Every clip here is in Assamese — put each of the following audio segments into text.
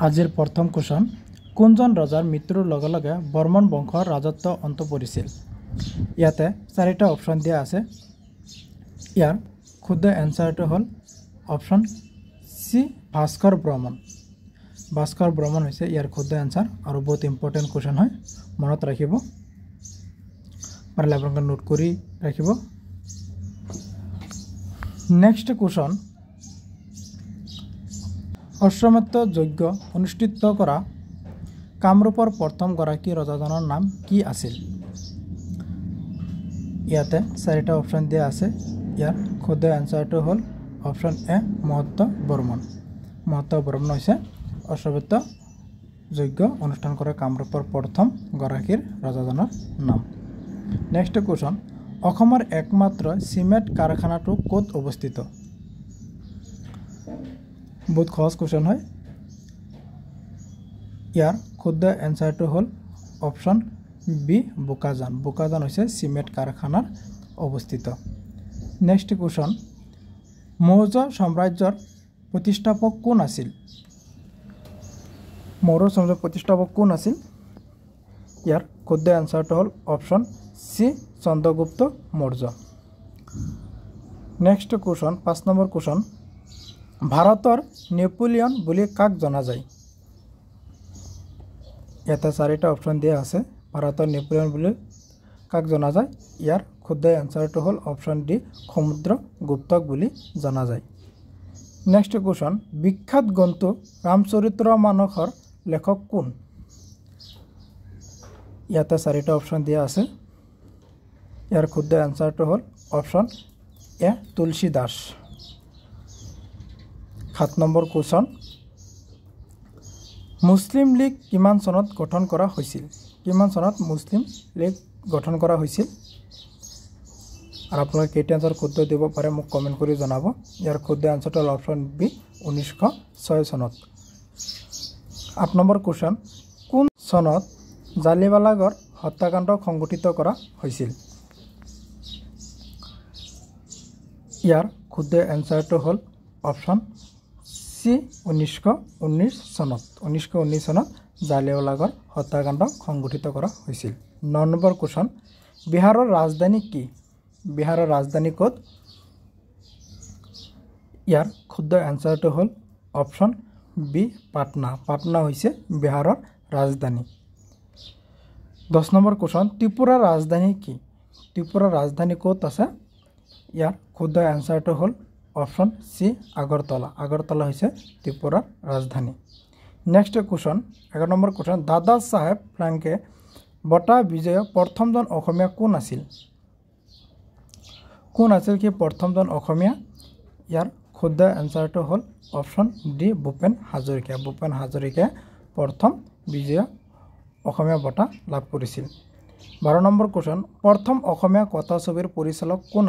আজিৰ প্ৰথম কোৱেশ্যন কোনজন ৰজাৰ মৃত্যুৰ লগে লগে বৰ্মন বংশৰ ৰাজত্ব অন্ত পৰিছিল ইয়াতে চাৰিটা অপশ্যন দিয়া আছে ইয়াৰ শুদ্ধ এনসাৰটো হ'ল অপশ্যন সি ভাস্কৰ বৰ্মন হৈছে ইয়াৰ শুদ্ধ এনসাৰ আৰু বহুত ইম্পৰ্টেন্ট কোৱেশ্যন হয় মনত ৰাখিব পাৰিলে আপোনালোকে নোট কৰি ৰাখিব নেক্সট কোৱেশ্যন অশ্বমেধ যজ্ঞ অনুষ্ঠিত কৰা কামৰূপৰ প্ৰথম গৰাকী ৰজাজনৰ নাম কি আছিল ইয়াতে চাৰিটা অপশ্যন দিয়া আছে ইয়াৰ শুদ্ধ এনসাৰটো হ'ল অপশ্যন এ মহত্ত বৰ্মন হৈছে অশ্বমেধ যজ্ঞ অনুষ্ঠান কৰা কামৰূপৰ প্ৰথম গৰাকীৰ ৰজাজনৰ নাম নেক্সট কোৱেশ্যন অসমৰ একমাত্ৰ চিমেণ্ট কাৰখানাটো ক'ত অৱস্থিত বহুত সহজ কোৱেশ্যন হয় ইয়াৰ শুদ্ধ এনসাৰটো হ'ল অপশ্যন বি বোকাজান হৈছে চিমেণ্ট কাৰখানাৰ অৱস্থিত নেক্সট কোৱেশ্যন মৌৰ্য সাম্ৰাজ্যৰ প্ৰতিষ্ঠাপক কোন আছিল ইয়াৰ শুদ্ধ এনসাৰটো হ'ল option C Chandragupta Maurya next question 5 number question ভাৰতৰ নেপোলিয়ন বুলি কাক জনা যায় ইয়াতে চাৰিটা অপশ্যন দিয়া আছে ভাৰতৰ নেপোলিয়ন বুলি কাক জনা যায় ইয়াৰ শুদ্ধ এনসাৰটো হ'ল অপশ্যন ডি সমুদ্ৰগুপ্তক বুলি জনা যায় নেক্সট কোৱেশ্যন বিখ্যাত গ্ৰন্থ ৰামচৰিতমানসৰ লেখক কোন ইয়াতে চাৰিটা অপশ্যন দিয়া আছে ইয়াৰ শুদ্ধ এনসাৰটো হ'ল অপশ্যন এ তুলসী দাস 7 নম্বৰ কোৱেশ্যন মুছলিম লীগ কিমান চনত গঠন কৰা হৈছিল মুছলিম লীগ গঠন কৰা হৈছিল আৰু আপোনালোকে কেইটা এনসাৰ শুদ্ধ দিব পাৰে মোক কমেন্ট কৰি জনাব ইয়াৰ শুদ্ধ এনসাৰটো হ'ল অপশ্যন বি 1906 চনত 8 নম্বৰ কোৱেশ্যন কোন চনত জালিৱানবাগৰ হত্যাকাণ্ড সংঘটিত কৰা হৈছিল ইয়াৰ শুদ্ধ এনসাৰটো হ'ল অপশ্যন সি 1919 চনত জালিৱানবাগৰ হত্যাকাণ্ড সংঘটিত কৰা হৈছিল 9 নম্বৰ কোৱেশ্যন বিহাৰৰ ৰাজধানী কি বিহাৰৰ ৰাজধানী ক'ত ইয়াৰ শুদ্ধ এনসাৰটো হ'ল অপশ্যন বি পাটনা হৈছে বিহাৰৰ ৰাজধানী 10 নম্বৰ কোৱেশ্যন ত্ৰিপুৰাৰ ৰাজধানী কি ত্ৰিপুৰাৰ ৰাজধানী ক'ত আছে ইয়াৰ শুদ্ধ এনসাৰটো হ'ল অপশ্যন সি আগৰতলা হৈছে ত্ৰিপুৰাৰ ৰাজধানী নেক্সট কোৱেশ্যন 11 নম্বৰ কোৱেশ্যন দাদা সাহেব ফ্ৰাংকে বঁটা বিজয় প্ৰথমজন অসমীয়া কোন আছিল কি প্ৰথমজন অসমীয়া ইয়াৰ শুদ্ধ এনসাৰটো হ'ল অপশ্যন ডি ভূপেন হাজৰিকাই প্ৰথম বিজয় অসমীয়া বঁটা লাভ কৰিছিল 12 নম্বৰ কোৱেশ্যন প্ৰথম অসমীয়া কথাছবিৰ পৰিচালক কোন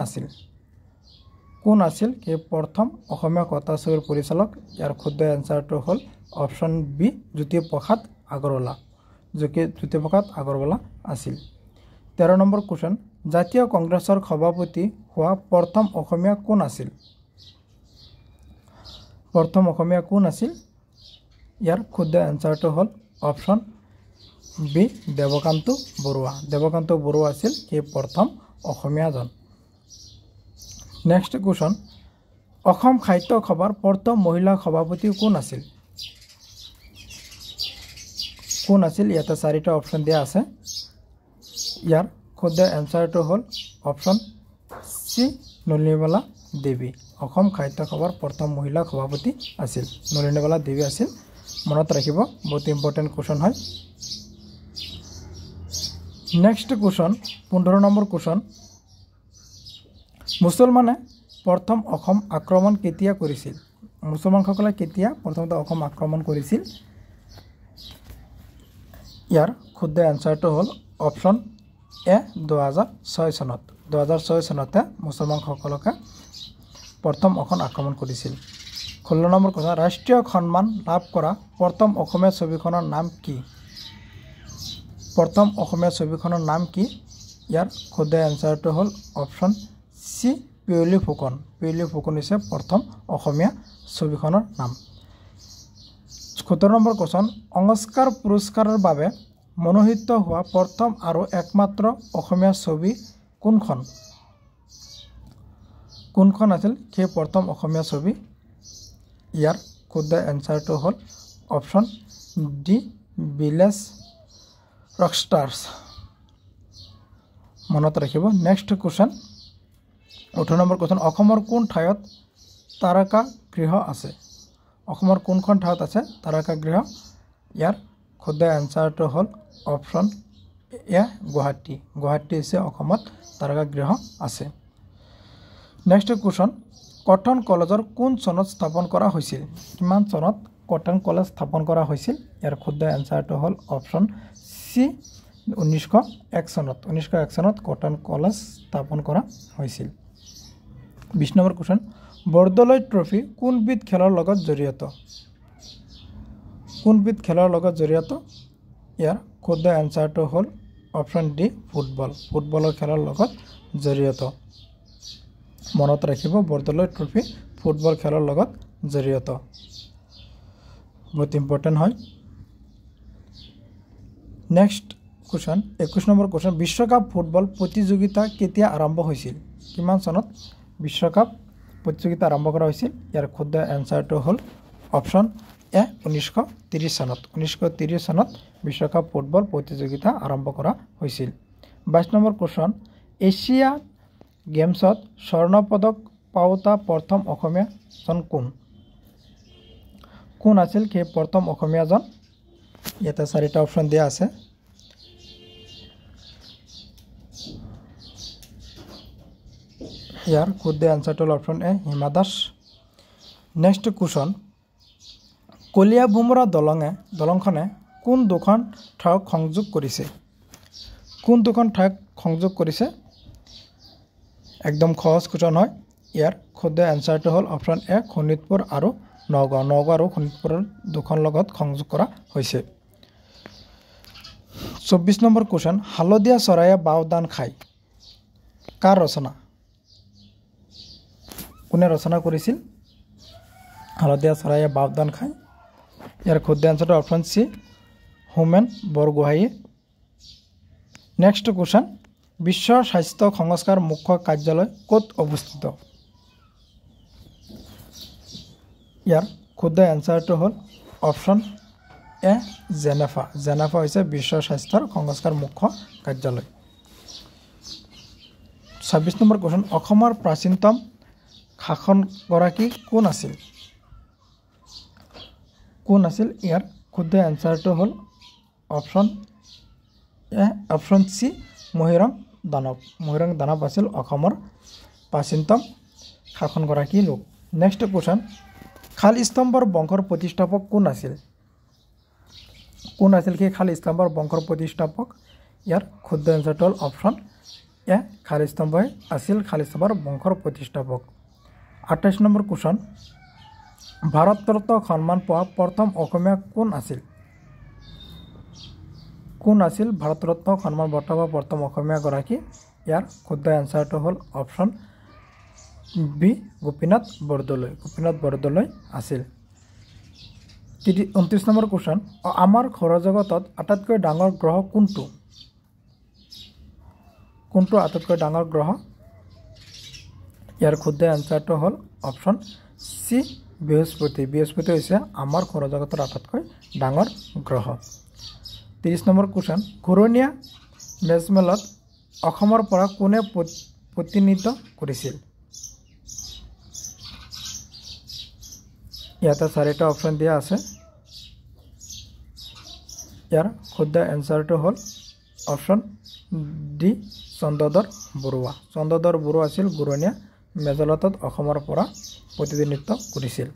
আছিল কি প্ৰথম অসমীয়া কথাছবিৰ পৰিচালক ইয়াৰ শুদ্ধ এনসাৰটো হ'ল অপশ্যন বি জ্যোতিপ্ৰসাদ আগৰৱালা আছিল 13 নম্বৰ কোৱেশ্যন জাতীয় কংগ্ৰেছৰ সভাপতি হোৱা প্ৰথম অসমীয়া কোন আছিল ইয়াৰ শুদ্ধ এনসাৰটো হ'ল অপশ্যন বি দেৱকান্ত বৰুৱা আছিল কি প্ৰথম অসমীয়াজন নেক্সট কোৱেশ্যন অসম সাহিত্য সভাৰ প্ৰথম মহিলা সভাপতি কোন আছিল ইয়াতে চাৰিটা অপশ্যন দিয়া আছে ইয়াৰ শুদ্ধ এনসাৰটো হ'ল অপশ্যন সি নলিনীবালা দেৱী অসম সাহিত্য সভাৰ প্ৰথম মহিলা সভাপতি আছিল নলিনীবালা দেৱী আছিল মনত ৰাখিব বহুত ইম্পৰ্টেন্ট কোৱেশ্যন হয় নেক্সট কোৱেশ্যন 15 নম্বৰ কোৱেশ্যন মুছলমানে প্ৰথম অসম আক্ৰমণ কেতিয়া কৰিছিল মুছলমানসকলে কেতিয়া প্ৰথমতে অসম আক্ৰমণ কৰিছিল ইয়াৰ শুদ্ধ এনসাৰটো হ'ল অপশ্যন এ 2006 চনতে মুছলমানসকলকে প্ৰথম অসম আক্ৰমণ কৰিছিল 16 নম্বৰ কথা ৰাষ্ট্ৰীয় সন্মান লাভ কৰা প্ৰথম অসমীয়া ছবিখনৰ নাম কি ইয়াৰ শুদ্ধ এনসাৰটো হ'ল অপশ্যন সি পিয়লি ফুকন হৈছে প্ৰথম অসমীয়া ছবিখনৰ নাম 17 নম্বৰ কোৱেশ্চন অস্কাৰ পুৰস্কাৰৰ বাবে মনোনীত হোৱা প্ৰথম আৰু একমাত্ৰ অসমীয়া ছবি কোনখন আছিল সেই প্ৰথম অসমীয়া ছবি ইয়াৰ শুদ্ধ এনসাৰটো হ'ল অপশ্যন ডি ভিলেজ ৰকষ্টাৰ্ছ মনত ৰাখিব নেক্সট কোৱেশ্চন 18 নম্বৰ কোৱেশ্চন অসমৰ কোন ঠাইত তাৰকা গৃহ আছে অসমৰ কোনখন ঠাইত আছে তাৰকা গৃহ ইয়াৰ শুদ্ধ এনসাৰটো হ'ল অপশ্যন এ গুৱাহাটী হৈছে অসমত তাৰকা গৃহ আছে নেক্সট কোৱেশ্চন কটন কলেজৰ কোন চনত স্থাপন কৰা হৈছিল কিমান চনত কটন কলেজ স্থাপন কৰা হৈছিল ইয়াৰ শুদ্ধ এনসাৰটো হ'ল অপশ্যন সি 1901 চনত কটন কলেজ স্থাপন কৰা হৈছিল 20 নম্বৰ কোৱেশ্চন বৰদলৈ ট্ৰফি কোনবিধ খেলৰ লগত জড়িত ইয়াৰ শুদ্ধ এনসাৰটো হ'ল অপশ্যন ডি ফুটবলৰ খেলৰ লগত জড়িত মনত ৰাখিব বৰদলৈ ট্ৰফি ফুটবল খেলৰ লগত জড়িত বহুত ইম্পৰ্টেন্ট হয় নেক্সট কোৱেশ্চন 21 নম্বৰ কোৱেশ্চন বিশ্বকাপ ফুটবল প্ৰতিযোগিতা কেতিয়া আৰম্ভ হৈছিল কিমান চনত বিশ্বকাপ প্ৰতিযোগিতা আৰম্ভ কৰা হৈছিল ইয়াৰ শুদ্ধ এনসাৰটো হ'ল অপশ্যন এ 1930 চনত বিশ্বকাপ ফুটবল প্ৰতিযোগিতা আৰম্ভ কৰা হৈছিল 22 নম্বৰ কোৱেশ্চন এছিয়া গেমছত স্বৰ্ণ পদক পাওঁতা প্ৰথম অসমীয়াজন কোন আছিল সেই প্ৰথম অসমীয়াজন ইয়াতে চাৰিটা অপশ্যন দিয়া আছে ইয়াৰ শুদ্ধ এনসাৰটো হ'ল option A Hima Das next question Kalia Bhomora দলংখনে কোন দুখন ঠাইক সংযোগ কৰিছে একদম সহজ কোৱেশ্চন হয় ইয়াৰ শুদ্ধ এনসাৰটো হ'ল অপশ্যন এ শোণিতপুৰ আৰু নগাঁও আৰু শোণিতপুৰৰ দুখন লগত সংযোগ কৰা হৈছে 24 নম্বৰ কোৱেশ্চন হালধীয়া চৰাইয়ে বাওদান খায় কাৰ ৰচনা কোনে ৰচনা কৰিছিল হালধীয়া চৰাইয়ে বাওদান খায় ইয়াৰ শুদ্ধ এনসাৰটো অপশ্যন সি হোমেন বৰগোহাঞি নেক্সট কোৱেশ্চন বিশ্ব স্বাস্থ্য সংস্থাৰ মুখ্য কাৰ্যালয় ক'ত অৱস্থিত ইয়াৰ শুদ্ধ এনসাৰটো হ'ল অপশ্যন এ জেনেভা হৈছে বিশ্ব স্বাস্থ্য সংস্থাৰ মুখ্য কাৰ্যালয় 26 নম্বৰ কোৱেশ্চন অসমৰ প্ৰাচীনতম শাসনগৰাকী কোন আছিল ইয়াৰ শুদ্ধ এনসাৰটো হ'ল অপশ্যন সি মহিৰং দানৱ আছিল অসমৰ প্ৰাচীনতম শাসনগৰাকী লোক নেক্সট কোৱেশ্চন খালস্তম্ভৰ বংশৰ প্ৰতিষ্ঠাপক কোন আছিল সেই খালস্তম্ভৰ বংশৰ প্ৰতিষ্ঠাপক ইয়াৰ শুদ্ধ এনসাৰটো হ'ল অপশ্যন এ খালস্তম্ভই আছিল খালস্তম্ভৰ বংশৰ প্ৰতিষ্ঠাপক 28 নম্বৰ কোৱেশ্চন ভাৰত ৰত্ন সন্মান পোৱা প্ৰথম অসমীয়া কোন আছিল ভাৰত ৰত্ন সন্মান বঁটা প্ৰথম অসমীয়া গৰাকী ইয়াৰ শুদ্ধ এনসাৰটো হ'ল অপশ্যন বি গোপীনাথ বৰদলৈ আছিল 29 নম্বৰ কোৱেশ্চন আমাৰ সৌৰজগতত আটাইতকৈ ডাঙৰ গ্ৰহ কোনটো আটাইতকৈ ডাঙৰ গ্ৰহ ইয়াৰ শুদ্ধ এনসাৰটো হ'ল অপশ্যন সি বৃহস্পতি হৈছে আমাৰ সৌৰজগতৰ আটাইতকৈ ডাঙৰ গ্ৰহ 30 নম্বৰ কোৱেশ্চন ঘূৰণীয়া মেজমেলত অসমৰ পৰা কোনে প্ৰতিনিধিত্ব কৰিছিল ইয়াতে চাৰিটা অপশ্যন দিয়া আছে ইয়াৰ শুদ্ধ এনসাৰটো হ'ল অপশ্যন ডি চন্দ্ৰধৰ বৰুৱা আছিল ঘূৰণীয়া মেজমেলতত অসমৰ পৰা প্ৰতিনিধিত্ব কৰিছিল